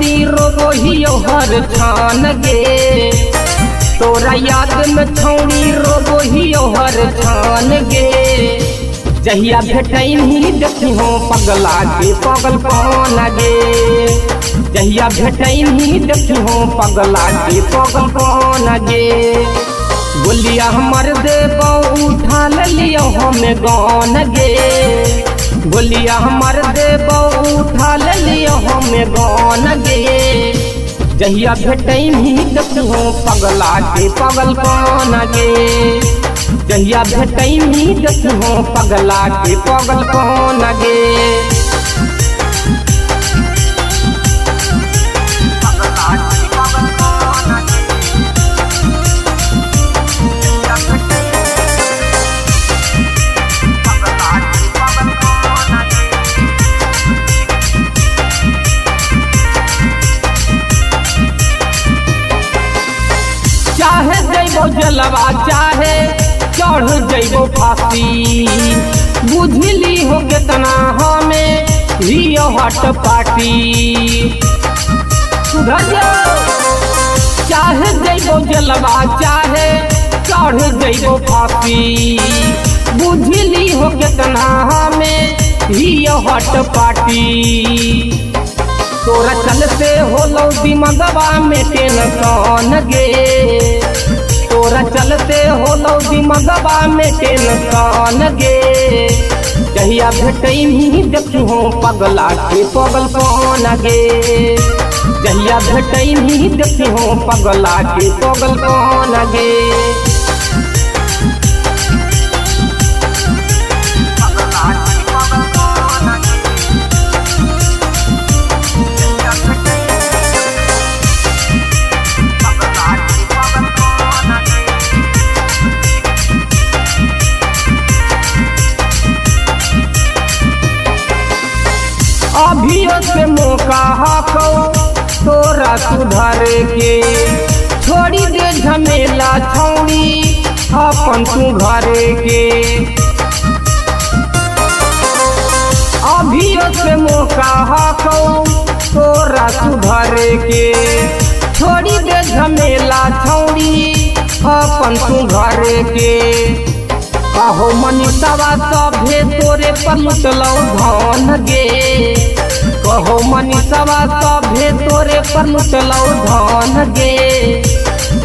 छौड़ी रोबो हियो हर छान गे। तोरा याद में छौड़ी रोबो हियो हर छान गे। जहिया भेटैनी देखिहो पगला के पगल कौन गे। जहिया भेटैनी देखिहो पगला के पगल कौन गे। बोलिया हमर देबो उठा लियो हमें गौन गे। बोलिया हमर देबो उठा लियो हमें गौन गे। जहिया भेटैनी देखिहो पगला के पगल कौन गे। जहिया भेटैनी देखिहो पगला के पगल कौन गे। चाहे जैबो जलवा चाहे चढ़ जैबो फांसी। बुझली हो कितना हमें रियो हट पार्टी। चाहे जैबो जलवा चाहे चढ़ जैबो फांसी। बुझली हो कितना हमें रियो हट पार्टी। तोरा चलते होलो दिमगवा में टेंशन गे। तोरा चलते होलो दिमगवा में टेंशन गे। जहिया भेटैनी देखिहो पगला के पगल कौन गे। जहिया भेटैनी देखिहो पगला के पगल कौन गे। अभियो से मौका हाको तोरा सुधारे के। छोड़ी दे झमेला छौड़ी अपन तू घरे के। अभियो से मौका हाको तोरा सुधारे के। छोड़ी दे झमेला छौड़ी अपन तू घरे के। कहो मनीषवा सभे तोरे पर लुटलौ धन गे। कहो मनीषवा सभे तोरे पर लुटलौ धन गे।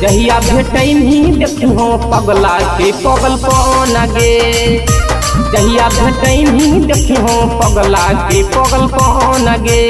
जहिया भेटैनी देखिहो पगला के पगल कौन गे। जहिया भेटैनी देखिहो पगला के पगल कौन गे।